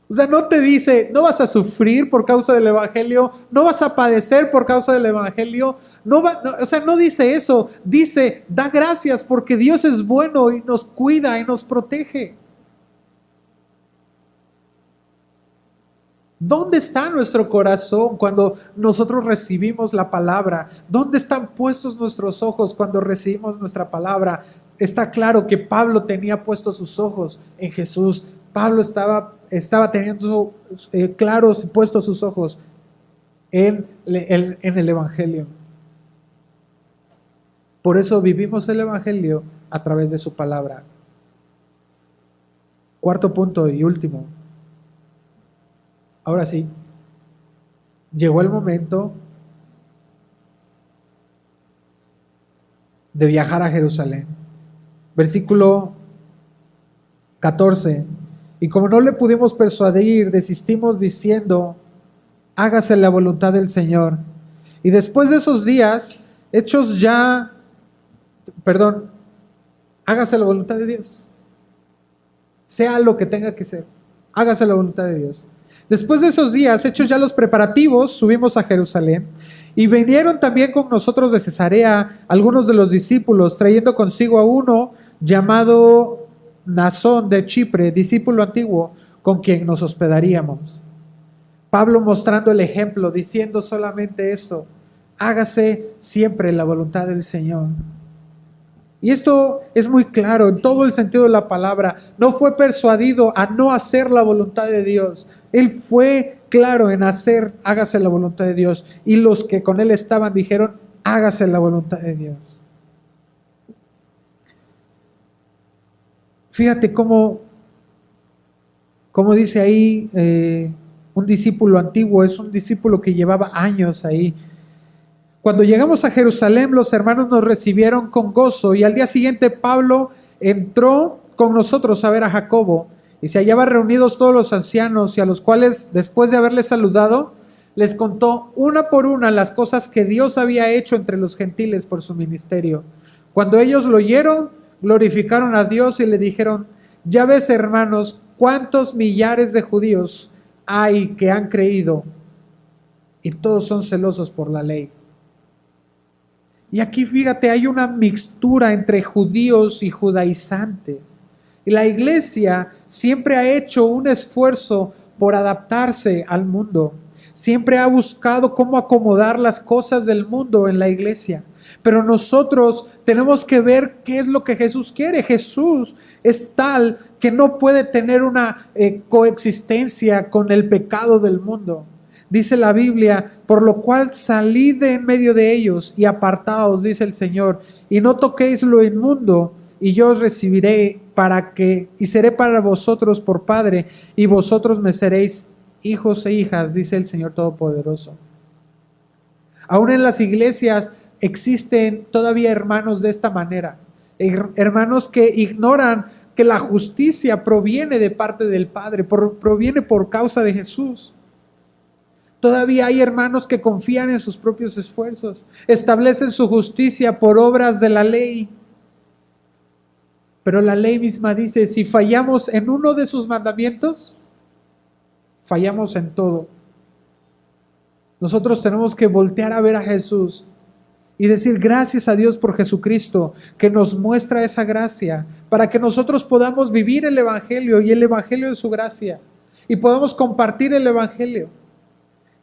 O sea, no te dice, no vas a sufrir por causa del Evangelio, no vas a padecer por causa del Evangelio, no dice eso, dice, da gracias porque Dios es bueno y nos cuida y nos protege. ¿Dónde está nuestro corazón cuando nosotros recibimos la palabra? ¿Dónde están puestos nuestros ojos cuando recibimos nuestra palabra? Está claro que Pablo tenía puestos sus ojos en Jesús. Pablo estaba teniendo claros y puestos sus ojos en el Evangelio. Por eso vivimos el Evangelio a través de su palabra. Cuarto punto y último. Ahora sí, llegó el momento de viajar a Jerusalén. Versículo 14. Y como no le pudimos persuadir, desistimos diciendo: hágase la voluntad del Señor. Y después de esos días, hágase la voluntad de Dios. Sea lo que tenga que ser, hágase la voluntad de Dios. Después de esos días, hechos ya los preparativos, subimos a Jerusalén. Y vinieron también con nosotros de Cesarea algunos de los discípulos, trayendo consigo a uno llamado Mnasón de Chipre, discípulo antiguo, con quien nos hospedaríamos. Pablo mostrando el ejemplo, diciendo solamente esto: hágase siempre la voluntad del Señor. Y esto es muy claro en todo el sentido de la palabra. No fue persuadido a no hacer la voluntad de Dios. Él fue claro en hágase la voluntad de Dios. Y los que con él estaban dijeron: hágase la voluntad de Dios. Fíjate cómo dice ahí, un discípulo antiguo es un discípulo que llevaba años ahí. Cuando llegamos a Jerusalén, los hermanos nos recibieron con gozo, y al día siguiente Pablo entró con nosotros a ver a Jacobo, y se hallaban reunidos todos los ancianos, y a los cuales, después de haberles saludado, les contó una por una las cosas que Dios había hecho entre los gentiles por su ministerio. Cuando ellos lo oyeron, glorificaron a Dios y le dijeron: ya ves, hermanos, cuántos millares de judíos hay que han creído, y todos son celosos por la ley. Y aquí fíjate, hay una mixtura entre judíos y judaizantes. Y la iglesia siempre ha hecho un esfuerzo por adaptarse al mundo. Siempre ha buscado cómo acomodar las cosas del mundo en la iglesia. Pero nosotros tenemos que ver qué es lo que Jesús quiere. Jesús es tal que no puede tener una coexistencia con el pecado del mundo. Dice la Biblia: por lo cual salid de en medio de ellos y apartaos, dice el Señor, y no toquéis lo inmundo, y yo os recibiré y seré para vosotros por Padre, y vosotros me seréis hijos e hijas, dice el Señor Todopoderoso. Aún en las iglesias existen todavía hermanos de esta manera, hermanos que ignoran que la justicia proviene de parte del Padre, proviene por causa de Jesús. Todavía hay hermanos que confían en sus propios esfuerzos, establecen su justicia por obras de la ley. Pero la ley misma dice: si fallamos en uno de sus mandamientos, fallamos en todo. Nosotros tenemos que voltear a ver a Jesús y decir: gracias a Dios por Jesucristo, que nos muestra esa gracia, para que nosotros podamos vivir el Evangelio y el Evangelio de su gracia, y podamos compartir el Evangelio.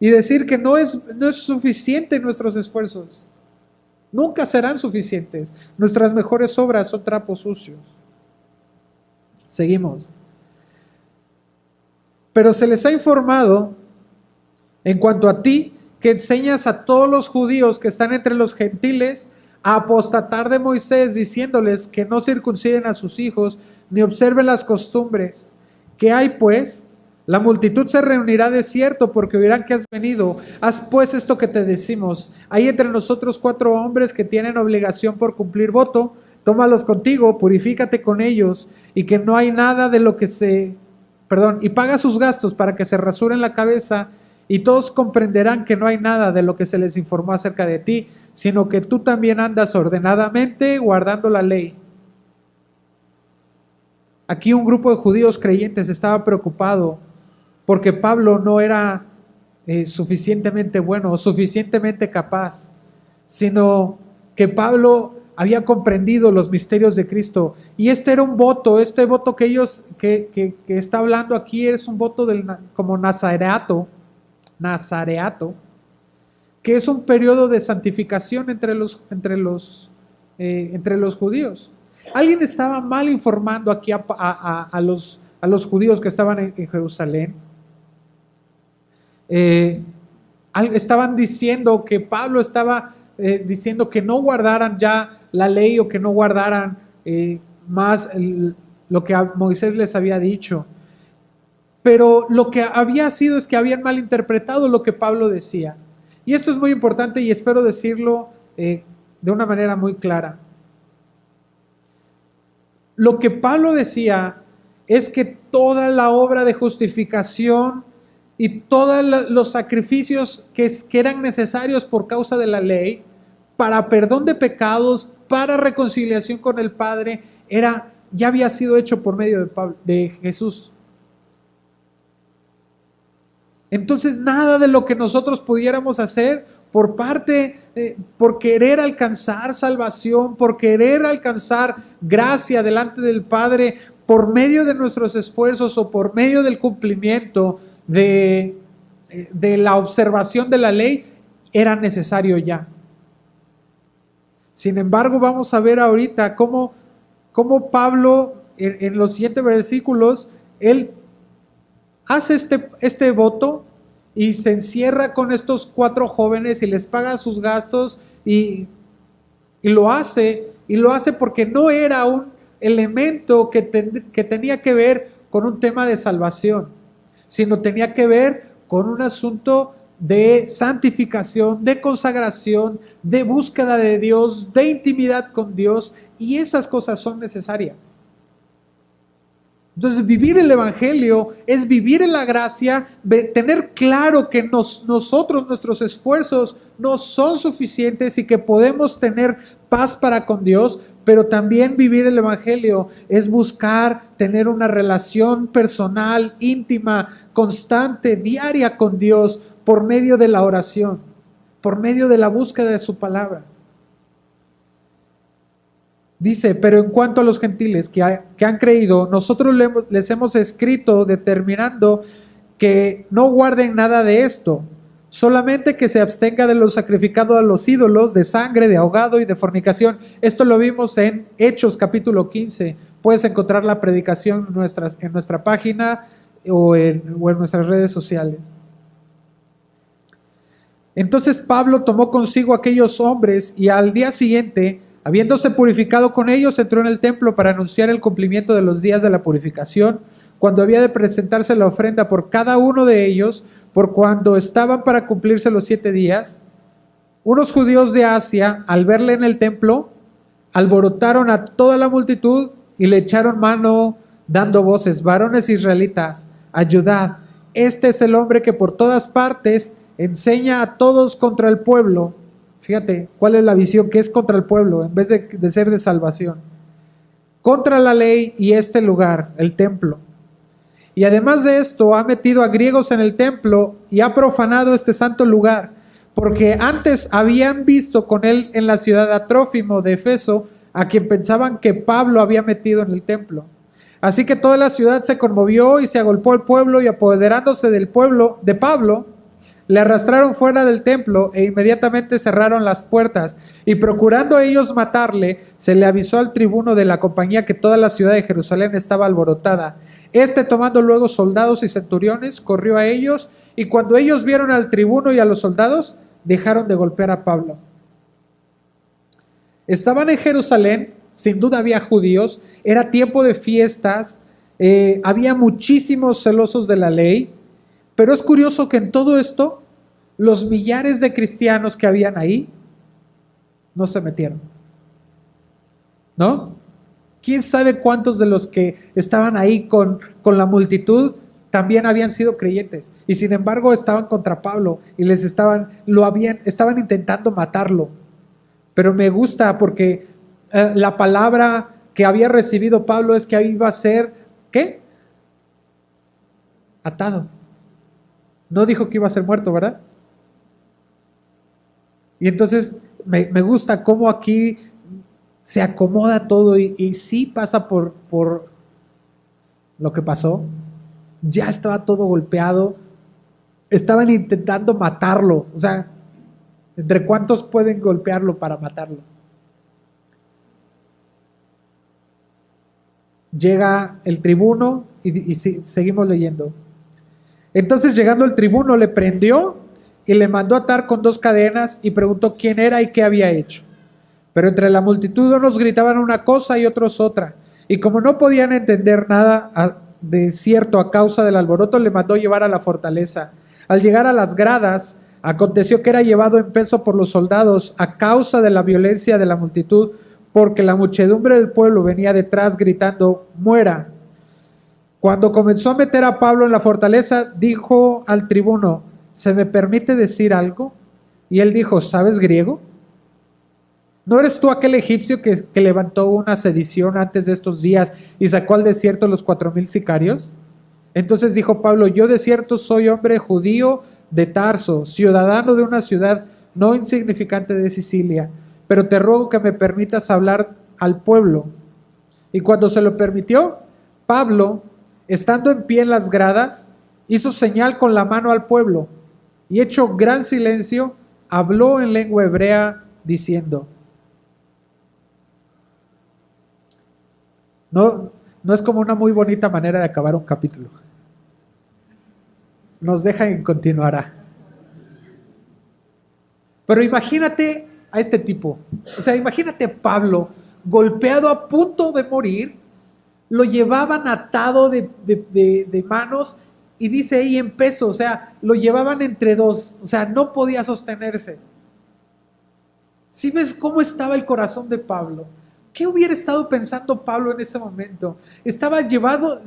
Y decir que no es suficiente nuestros esfuerzos. Nunca serán suficientes. Nuestras mejores obras son trapos sucios. Seguimos. Pero se les ha informado en cuanto a ti, que enseñas a todos los judíos que están entre los gentiles a apostatar de Moisés, diciéndoles que no circunciden a sus hijos ni observen las costumbres. ¿Qué hay pues? La multitud se reunirá de cierto, porque oirán que has venido. Haz pues esto que te decimos. Hay entre nosotros 4 hombres que tienen obligación por cumplir voto. Tómalos contigo, purifícate con ellos, y que no hay nada de lo que y paga sus gastos para que se rasuren la cabeza, y todos comprenderán que no hay nada de lo que se les informó acerca de ti, sino que tú también andas ordenadamente guardando la ley. Aquí un grupo de judíos creyentes estaba preocupado porque Pablo no era suficientemente bueno o suficientemente capaz, sino que Pablo había comprendido los misterios de Cristo. Y este era un voto, este voto que está hablando aquí es un voto como nazareato, que es un periodo de santificación entre los judíos. Alguien estaba mal informando aquí a los judíos que estaban en Jerusalén. Estaban diciendo que Pablo estaba diciendo que no guardaran ya la ley, o que no guardaran más lo que Moisés les había dicho. Pero lo que había sido es que habían malinterpretado lo que Pablo decía. Y esto es muy importante y espero decirlo de una manera muy clara. Lo que Pablo decía es que toda la obra de justificación y todos los sacrificios que eran necesarios por causa de la ley, para perdón de pecados, para reconciliación con el Padre, ya había sido hecho por medio de Jesús. Entonces nada de lo que nosotros pudiéramos hacer por querer alcanzar salvación, por querer alcanzar gracia delante del Padre, por medio de nuestros esfuerzos o por medio del cumplimiento de la observación de la ley, era necesario ya. Sin embargo, vamos a ver ahorita cómo Pablo en los siguientes versículos, él hace este voto y se encierra con estos 4 jóvenes y les paga sus gastos y lo hace porque no era un elemento que tenía que ver con un tema de salvación, sino tenía que ver con un asunto de santificación, de consagración, de búsqueda de Dios, de intimidad con Dios, y esas cosas son necesarias. Entonces, vivir el Evangelio es vivir en la gracia, tener claro que nuestros esfuerzos no son suficientes y que podemos tener paz para con Dios, pero también vivir el Evangelio es buscar tener una relación personal, íntima, constante, diaria con Dios por medio de la oración, por medio de la búsqueda de su palabra. Dice, pero en cuanto a los gentiles que han creído, nosotros les hemos escrito determinando que no guarden nada de esto, solamente que se abstenga de lo sacrificado a los ídolos, de sangre, de ahogado y de fornicación. Esto lo vimos en Hechos capítulo 15. Puedes encontrar la predicación en nuestra página o en nuestras redes sociales. Entonces Pablo tomó consigo a aquellos hombres y al día siguiente, habiéndose purificado con ellos, entró en el templo para anunciar el cumplimiento de los días de la purificación, cuando había de presentarse la ofrenda por cada uno de ellos, por cuando estaban para cumplirse los 7 días. Unos judíos de Asia, al verle en el templo, alborotaron a toda la multitud y le echaron mano dando voces: varones israelitas, ayudad, este es el hombre que por todas partes enseña a todos contra el pueblo. Fíjate cuál es la visión, que es contra el pueblo en vez de ser de salvación, contra la ley y este lugar, el templo. Y además de esto ha metido a griegos en el templo y ha profanado este santo lugar, porque antes habían visto con él en la ciudad a Trófimo de Efeso, a quien pensaban que Pablo había metido en el templo. Así que toda la ciudad se conmovió y se agolpó el pueblo, y apoderándose del pueblo de Pablo, le arrastraron fuera del templo e inmediatamente cerraron las puertas, y procurando ellos matarle, se le avisó al tribuno de la compañía que toda la ciudad de Jerusalén estaba alborotada. Este, tomando luego soldados y centuriones, corrió a ellos, y cuando ellos vieron al tribuno y a los soldados, dejaron de golpear a Pablo. Estaban en Jerusalén, sin duda había judíos, era tiempo de fiestas, había muchísimos celosos de la ley. Pero es curioso que en todo esto, los millares de cristianos que habían ahí, no se metieron. ¿No? ¿Quién sabe cuántos de los que estaban ahí con la multitud también habían sido creyentes? Y sin embargo estaban contra Pablo y estaban intentando matarlo. Pero me gusta porque la palabra que había recibido Pablo es que ahí iba a ser, ¿qué? Atado. No dijo que iba a ser muerto, ¿verdad? Y entonces me gusta cómo aquí se acomoda todo y sí pasa por lo que pasó. Ya estaba todo golpeado. Estaban intentando matarlo. O sea, ¿entre cuántos pueden golpearlo para matarlo? Llega el tribuno y seguimos leyendo. Entonces, llegando el tribuno, le prendió y le mandó atar con 2 cadenas y preguntó quién era y qué había hecho. Pero entre la multitud unos gritaban una cosa y otros otra. Y como no podían entender nada de cierto a causa del alboroto, le mandó llevar a la fortaleza. Al llegar a las gradas, aconteció que era llevado en peso por los soldados a causa de la violencia de la multitud, porque la muchedumbre del pueblo venía detrás gritando: muera. Cuando comenzó a meter a Pablo en la fortaleza, dijo al tribuno: ¿se me permite decir algo? Y él dijo: ¿sabes griego? ¿No eres tú aquel egipcio que levantó una sedición antes de estos días y sacó al desierto los 4,000 sicarios? Entonces dijo Pablo: yo de cierto soy hombre judío de Tarso, ciudadano de una ciudad no insignificante de Sicilia, pero te ruego que me permitas hablar al pueblo. Y cuando se lo permitió, Pablo, estando en pie en las gradas, hizo señal con la mano al pueblo y, hecho gran silencio, habló en lengua hebrea diciendo. No es como una muy bonita manera de acabar un capítulo. Nos deja en continuará. Pero imagínate a este tipo. O sea, imagínate a Pablo golpeado a punto de morir. Lo llevaban atado de manos y dice ahí en peso. O sea, lo llevaban entre dos. O sea, no podía sostenerse. ¿Sí ves cómo estaba el corazón de Pablo? ¿Qué hubiera estado pensando Pablo en ese momento? Estaba llevado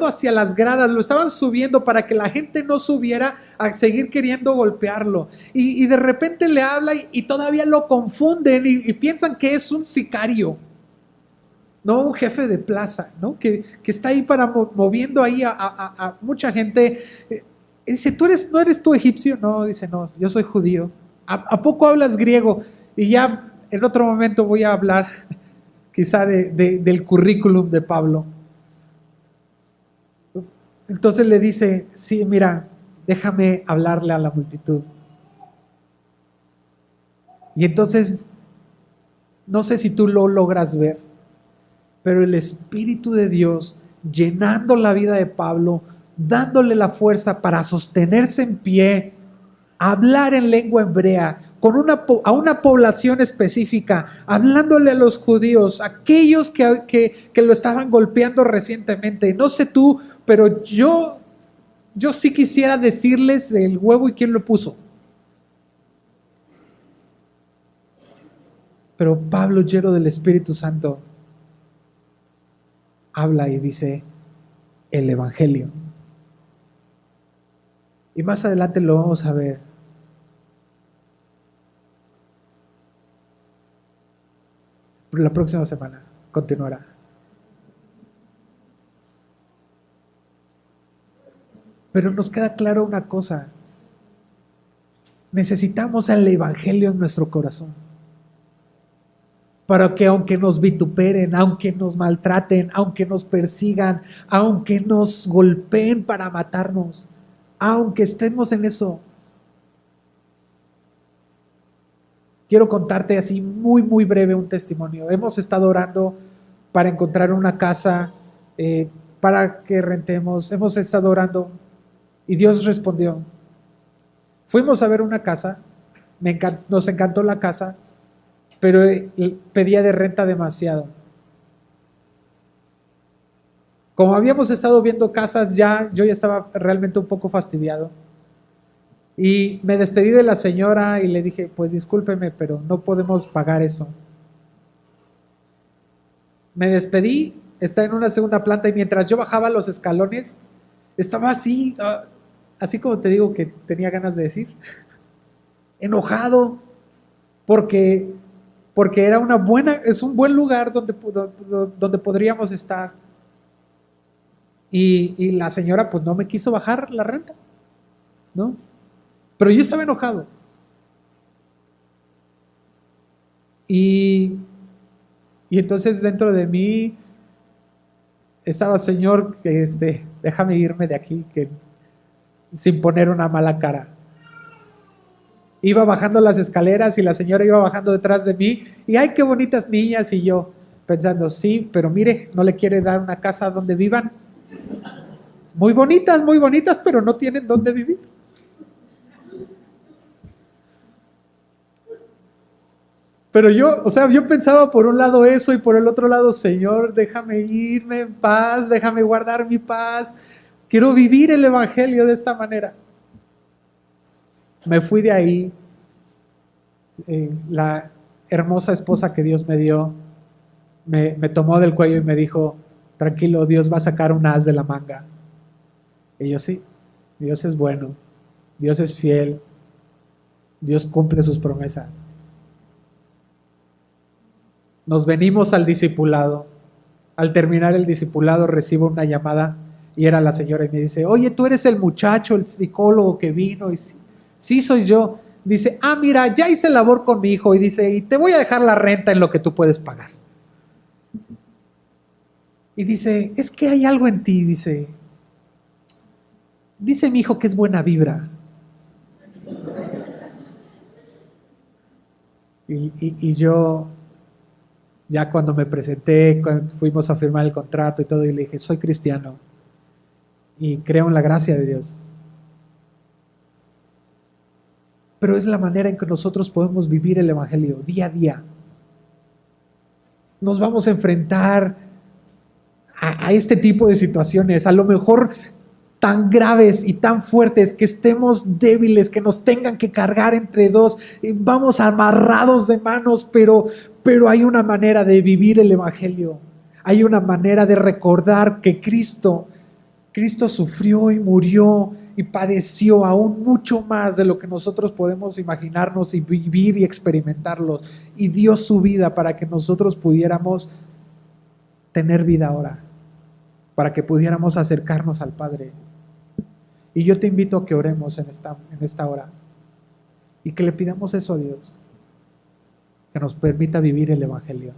hacia las gradas, lo estaban subiendo para que la gente no subiera a seguir queriendo golpearlo. Y de repente le habla y todavía lo confunden y piensan que es un sicario, no un jefe de plaza, ¿no? Que está ahí moviendo ahí a mucha gente. Dice: ¿no eres tú egipcio? No, dice: no, yo soy judío. ¿A poco hablas griego? Y ya en otro momento voy a hablar quizá del currículum de Pablo. Entonces le dice: sí, mira, déjame hablarle a la multitud. Y entonces, no sé si tú lo logras ver, pero el Espíritu de Dios llenando la vida de Pablo, dándole la fuerza para sostenerse en pie, hablar en lengua hebrea, a una población específica, hablándole a los judíos, aquellos que lo estaban golpeando recientemente. No sé tú, pero yo sí quisiera decirles el huevo y quién lo puso. Pero Pablo, lleno del Espíritu Santo, habla y dice el Evangelio. Y más adelante lo vamos a ver. La próxima semana continuará. Pero nos queda claro una cosa: necesitamos el Evangelio en nuestro corazón, para que aunque nos vituperen, aunque nos maltraten, aunque nos persigan, aunque nos golpeen para matarnos, aunque estemos en eso, quiero contarte así muy, muy breve un testimonio. Hemos estado orando para encontrar una casa para que rentemos. Hemos estado orando y Dios respondió. Fuimos a ver una casa, nos encantó la casa, pero pedía de renta demasiado. Como habíamos estado viendo casas, yo ya estaba realmente un poco fastidiado. Y me despedí de la señora y le dije: pues discúlpeme, pero no podemos pagar eso. Me despedí, está en una segunda planta, y mientras yo bajaba los escalones, estaba así como te digo que tenía ganas de decir, enojado, porque es un buen lugar donde podríamos estar. Y la señora pues no me quiso bajar la renta, ¿no? Pero yo estaba enojado. Y entonces dentro de mí estaba: Señor, déjame irme de aquí, sin poner una mala cara. Iba bajando las escaleras y la señora iba bajando detrás de mí, y ¡ay, qué bonitas niñas! Y yo pensando: sí, pero mire, no le quiere dar una casa donde vivan. Muy bonitas, pero no tienen dónde vivir. Pero yo pensaba por un lado eso y por el otro lado, Señor, déjame irme en paz, déjame guardar mi paz. Quiero vivir el evangelio de esta manera. Me fui de ahí. La hermosa esposa que Dios me dio me tomó del cuello y me dijo, tranquilo, Dios va a sacar un as de la manga. Y yo sí, Dios es bueno, Dios es fiel, Dios cumple sus promesas. Nos venimos al discipulado. Al terminar el discipulado recibo una llamada y era la señora y me dice, oye, tú eres el muchacho, el psicólogo que vino. Y sí soy yo. Dice, mira, ya hice labor con mi hijo y dice, y te voy a dejar la renta en lo que tú puedes pagar. Y dice, es que hay algo en ti, dice mi hijo que es buena vibra. Y yo, ya cuando me presenté, cuando fuimos a firmar el contrato y todo, y le dije, soy cristiano y creo en la gracia de Dios. Pero es la manera en que nosotros podemos vivir el evangelio día a día. Nos vamos a enfrentar a este tipo de situaciones, a lo mejor tan graves y tan fuertes que estemos débiles, que nos tengan que cargar entre dos, vamos amarrados de manos, pero hay una manera de vivir el evangelio, hay una manera de recordar que Cristo sufrió y murió y padeció aún mucho más de lo que nosotros podemos imaginarnos y vivir y experimentarlos, y dio su vida para que nosotros pudiéramos tener vida ahora, para que pudiéramos acercarnos al Padre. Y yo te invito a que oremos en esta hora y que le pidamos eso a Dios, que nos permita vivir el evangelio.